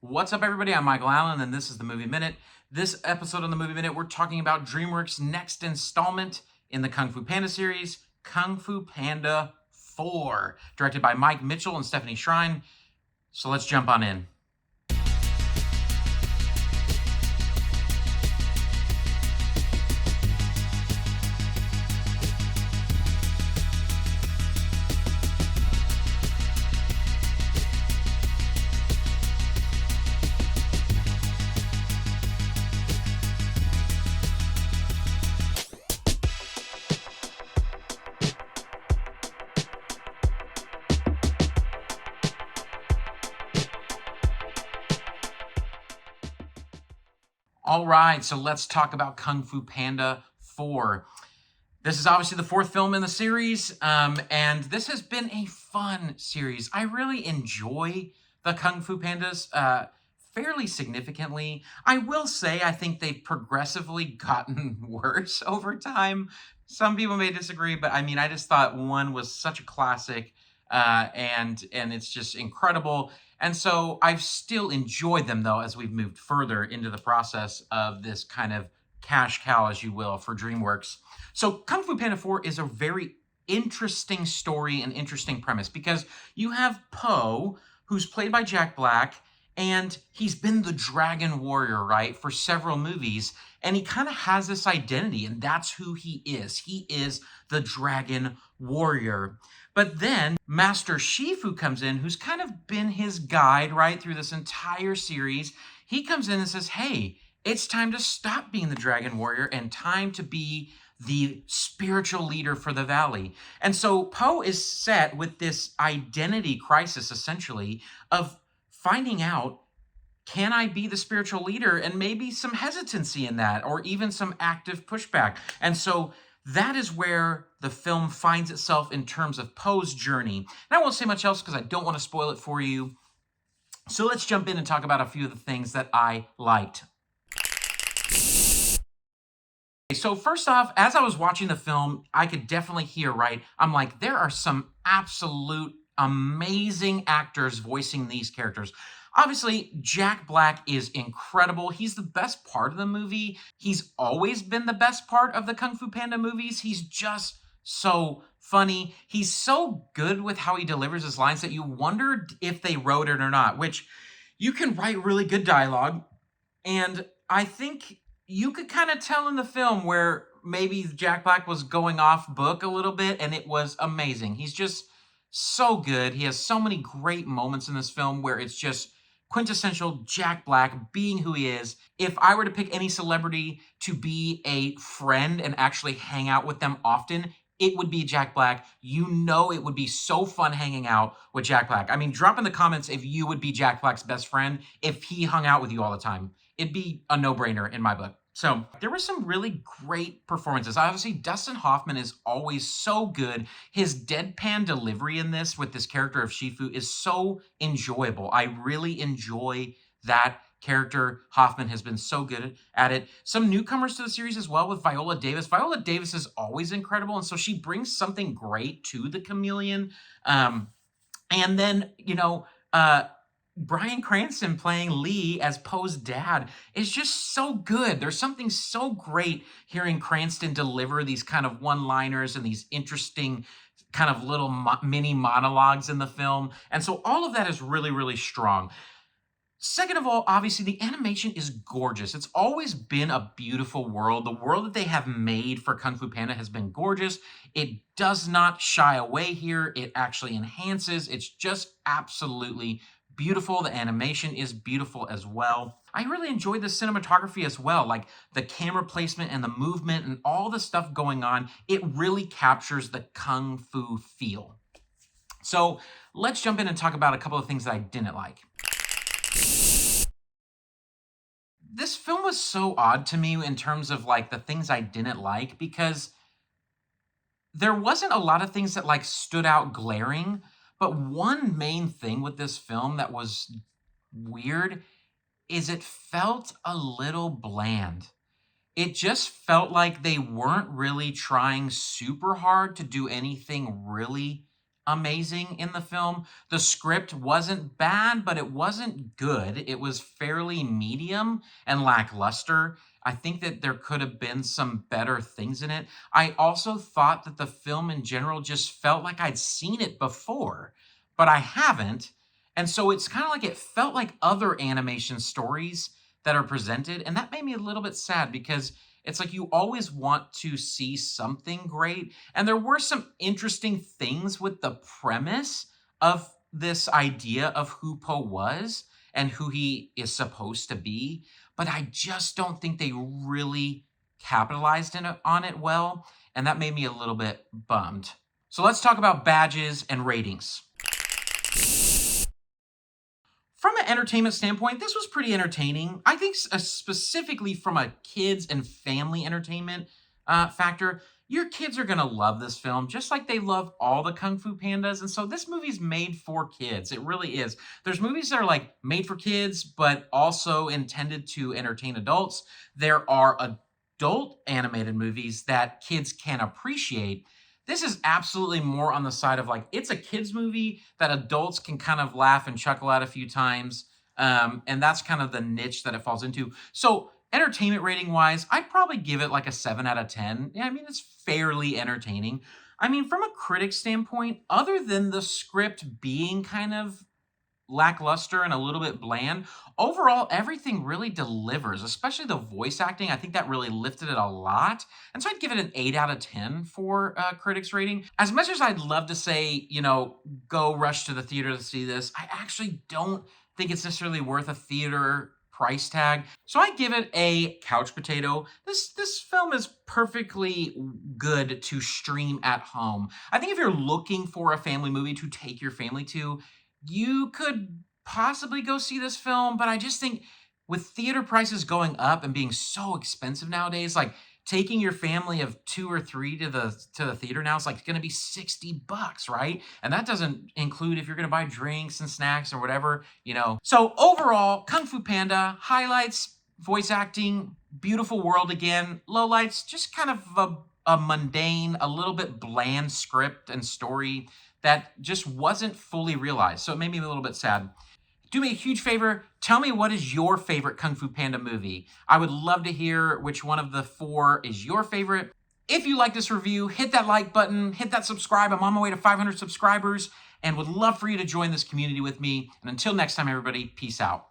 What's up, everybody? I'm Michael Allen, and this is the Movie Minute. This episode on the Movie Minute, we're talking about DreamWorks' next installment in the Kung Fu Panda series, Kung Fu Panda 4, directed by Mike Mitchell and Stephanie Shrine. So let's jump on in. All right, so let's talk about Kung Fu Panda 4. This is obviously the fourth film in the series, and this has been a fun series. I really enjoy the Kung Fu Pandas fairly significantly. I will say I think they've progressively gotten worse over time. Some people may disagree, but I mean, I just thought one was such a classic, and it's just incredible. And so I've still enjoyed them, though, as we've moved further into the process of this kind of cash cow, as you will, for DreamWorks. So Kung Fu Panda 4 is a very interesting story and interesting premise because you have Po, who's played by Jack Black, and he's been the Dragon Warrior, right, for several movies, and he kind of has this identity, and that's who he is. He is the Dragon Warrior. But then Master Shifu comes in, who's kind of been his guide, right, through this entire series. He comes in and says, hey, it's time to stop being the Dragon Warrior and time to be the spiritual leader for the valley. And so Po is set with this identity crisis, essentially, of finding out, can I be the spiritual leader? And maybe some hesitancy in that, or even some active pushback. And so that is where the film finds itself in terms of Po's journey. And I won't say much else because I don't want to spoil it for you. So let's jump in and talk about a few of the things that I liked. So first off, as I was watching the film, I could definitely hear, right? I'm like, there are some absolute amazing actors voicing these characters. Obviously, Jack Black is incredible. He's the best part of the movie. He's always been the best part of the Kung Fu Panda movies. He's just so funny. He's so good with how he delivers his lines that you wondered if they wrote it or not, which you can write really good dialogue. And I think you could kind of tell in the film where maybe Jack Black was going off book a little bit, and it was amazing. He's just so good. He has so many great moments in this film where it's just quintessential Jack Black being who he is. If I were to pick any celebrity to be a friend and actually hang out with them often, it would be Jack Black. You know it would be so fun hanging out with Jack Black. I mean, drop in the comments if you would be Jack Black's best friend if he hung out with you all the time. It'd be a no-brainer in my book. So there were some really great performances. Obviously, Dustin Hoffman is always so good. His deadpan delivery in this with this character of Shifu is so enjoyable. I really enjoy that character. Hoffman has been so good at it. Some newcomers to the series as well with Viola Davis. Viola Davis is always incredible, and so she brings something great to the Chameleon. And then, Bryan Cranston playing Lee as Po's dad is just so good. There's something so great hearing Cranston deliver these kind of one-liners and these interesting kind of little mini monologues in the film. And so all of that is really, really strong. Second of all, obviously, the animation is gorgeous. It's always been a beautiful world. The world that they have made for Kung Fu Panda has been gorgeous. It does not shy away here. It actually enhances. It's just absolutely beautiful. The animation is beautiful as well. I really enjoyed the cinematography as well, like the camera placement and the movement and all the stuff going on. It really captures the Kung Fu feel. So let's jump in and talk about a couple of things that I didn't like. This film was so odd to me in terms of like the things I didn't like because there wasn't a lot of things that like stood out glaring. But one main thing with this film that was weird is it felt a little bland. It just felt like they weren't really trying super hard to do anything really amazing in the film. The script wasn't bad, but it wasn't good. It was fairly medium and lackluster. I think that there could have been some better things in it. I also thought that the film in general just felt like I'd seen it before, but I haven't. And so it's kind of like it felt like other animation stories that are presented. And that made me a little bit sad because it's like you always want to see something great. And there were some interesting things with the premise of this idea of who Poe was and who he is supposed to be. But I just don't think they really capitalized on it well. And that made me a little bit bummed. So let's talk about badges and ratings. From an entertainment standpoint, this was pretty entertaining. I think specifically from a kids and family entertainment factor, your kids are going to love this film just like they love all the Kung Fu Pandas. And so this movie's made for kids. It really is. There's movies that are like made for kids, but also intended to entertain adults. There are adult animated movies that kids can appreciate. This is absolutely more on the side of like, it's a kid's movie that adults can kind of laugh and chuckle at a few times. And that's kind of the niche that it falls into. So entertainment rating wise, I'd probably give it like a 7 out of 10. Yeah, I mean, it's fairly entertaining. I mean, from a critic standpoint, other than the script being kind of lackluster and a little bit bland, overall everything really delivers, especially the voice acting. I think that really lifted it a lot, and so I'd give it an 8 out of 10 for critics rating. As much as I'd love to say, go rush to the theater to see this, I actually don't think it's necessarily worth a theater price tag. So I give it a couch potato. This film is perfectly good to stream at home. I think if you're looking for a family movie to take your family to, you could possibly go see this film, but I just think with theater prices going up and being so expensive nowadays, like taking your family of 2 or 3 to the theater now is like going to be $60, right? And that doesn't include if you're going to buy drinks and snacks or whatever. So overall, Kung Fu Panda highlights, voice acting, beautiful world again. Lowlights, just kind of a mundane, a little bit bland script and story that just wasn't fully realized. So it made me a little bit sad. Do me a huge favor. Tell me, what is your favorite Kung Fu Panda movie? I would love to hear which one of the 4 is your favorite. If you like this review, hit that like button, hit that subscribe. I'm on my way to 500 subscribers and would love for you to join this community with me. And until next time, everybody, peace out.